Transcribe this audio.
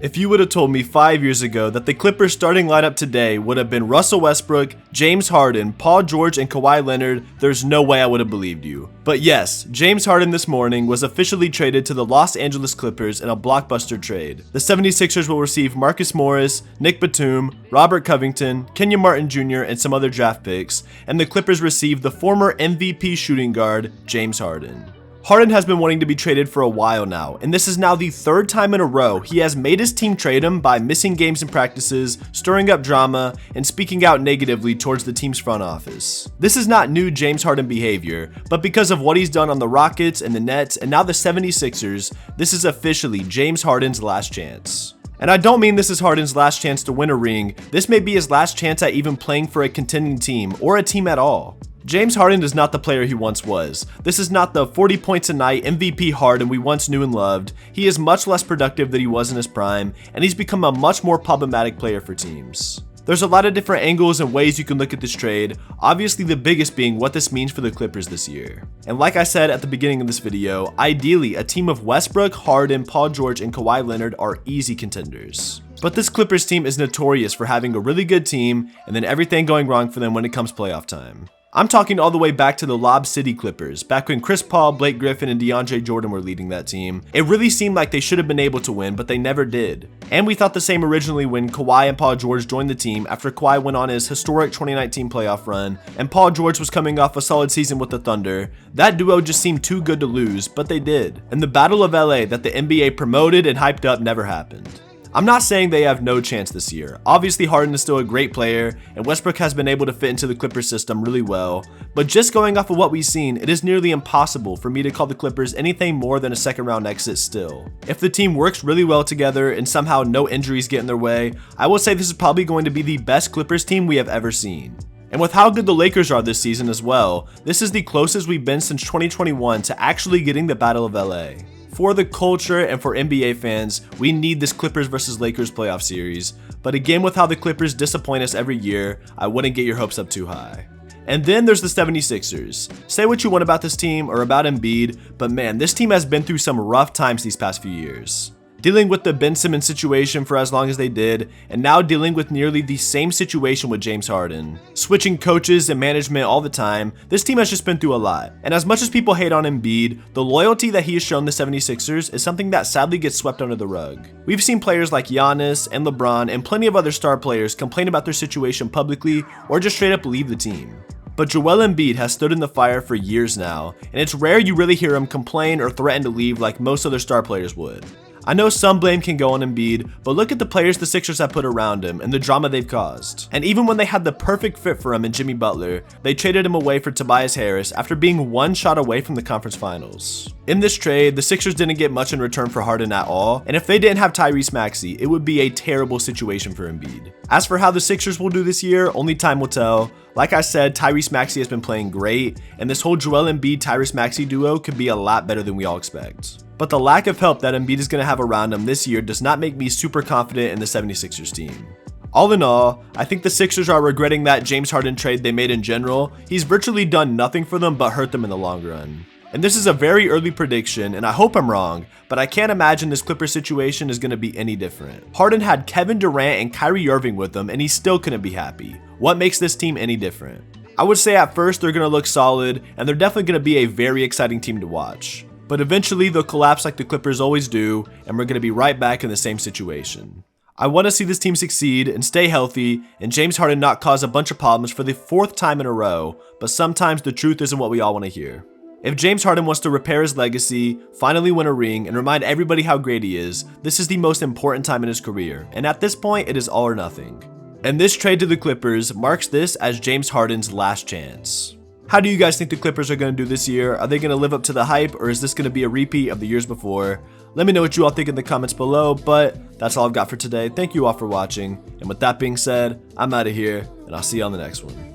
If you would have told me 5 years ago that the Clippers starting lineup today would have been Russell Westbrook, James Harden, Paul George, and Kawhi Leonard, there's no way I would have believed you. But yes, James Harden this morning was officially traded to the Los Angeles Clippers in a blockbuster trade. The 76ers will receive Marcus Morris, Nick Batum, Robert Covington, Kenyon Martin Jr., and some other draft picks, and the Clippers receive the former MVP shooting guard, James Harden. Harden has been wanting to be traded for a while now, and this is now the third time in a row he has made his team trade him by missing games and practices, stirring up drama, and speaking out negatively towards the team's front office. This is not new James Harden behavior, but because of what he's done on the Rockets and the Nets and now the 76ers, this is officially James Harden's last chance. And I don't mean this is Harden's last chance to win a ring, this may be his last chance at even playing for a contending team or a team at all. James Harden is not the player he once was. This is not the 40 points a night MVP Harden we once knew and loved. He is much less productive than he was in his prime, and he's become a much more problematic player for teams. There's a lot of different angles and ways you can look at this trade, obviously the biggest being what this means for the Clippers this year. And like I said at the beginning of this video, ideally a team of Westbrook, Harden, Paul George, and Kawhi Leonard are easy contenders. But this Clippers team is notorious for having a really good team and then everything going wrong for them when it comes playoff time. I'm talking all the way back to the Lob City Clippers, back when Chris Paul, Blake Griffin, and DeAndre Jordan were leading that team. It really seemed like they should have been able to win, but they never did. And we thought the same originally when Kawhi and Paul George joined the team after Kawhi went on his historic 2019 playoff run, and Paul George was coming off a solid season with the Thunder. That duo just seemed too good to lose, but they did. And the Battle of LA that the NBA promoted and hyped up never happened. I'm not saying they have no chance this year. Obviously Harden is still a great player and Westbrook has been able to fit into the Clippers system really well, but just going off of what we've seen, it is nearly impossible for me to call the Clippers anything more than a second round exit still. If the team works really well together and somehow no injuries get in their way, I will say this is probably going to be the best Clippers team we have ever seen. And with how good the Lakers are this season as well, this is the closest we've been since 2021 to actually getting the Battle of LA. For the culture and for NBA fans, we need this Clippers versus Lakers playoff series, but again with how the Clippers disappoint us every year, I wouldn't get your hopes up too high. And then there's the 76ers. Say what you want about this team or about Embiid, but man, this team has been through some rough times these past few years. Dealing with the Ben Simmons situation for as long as they did, and now dealing with nearly the same situation with James Harden. Switching coaches and management all the time, this team has just been through a lot. And as much as people hate on Embiid, the loyalty that he has shown the 76ers is something that sadly gets swept under the rug. We've seen players like Giannis and LeBron and plenty of other star players complain about their situation publicly or just straight up leave the team. But Joel Embiid has stood in the fire for years now, and it's rare you really hear him complain or threaten to leave like most other star players would. I know some blame can go on Embiid, but look at the players the Sixers have put around him and the drama they've caused. And even when they had the perfect fit for him in Jimmy Butler, they traded him away for Tobias Harris after being one shot away from the conference finals. In this trade, the Sixers didn't get much in return for Harden at all, and if they didn't have Tyrese Maxey, it would be a terrible situation for Embiid. As for how the Sixers will do this year, only time will tell. Like I said, Tyrese Maxey has been playing great, and this whole Joel Embiid-Tyrese Maxey duo could be a lot better than we all expect. But the lack of help that Embiid is going to have around him this year does not make me super confident in the 76ers team. All in all, I think the Sixers are regretting that James Harden trade they made in general. He's virtually done nothing for them but hurt them in the long run. And this is a very early prediction, and I hope I'm wrong, but I can't imagine this Clippers situation is going to be any different. Harden had Kevin Durant and Kyrie Irving with him, and he still couldn't be happy. What makes this team any different? I would say at first they're going to look solid, and they're definitely going to be a very exciting team to watch. But eventually they'll collapse like the Clippers always do, and we're going to be right back in the same situation. I want to see this team succeed and stay healthy, and James Harden not cause a bunch of problems for the 4th time in a row, but sometimes the truth isn't what we all want to hear. If James Harden wants to repair his legacy, finally win a ring, and remind everybody how great he is, this is the most important time in his career, and at this point it is all or nothing. And this trade to the Clippers marks this as James Harden's last chance. How do you guys think the Clippers are going to do this year? Are they going to live up to the hype, or is this going to be a repeat of the years before? Let me know what you all think in the comments below, but that's all I've got for today. Thank you all for watching, and with that being said, I'm out of here, and I'll see you on the next one.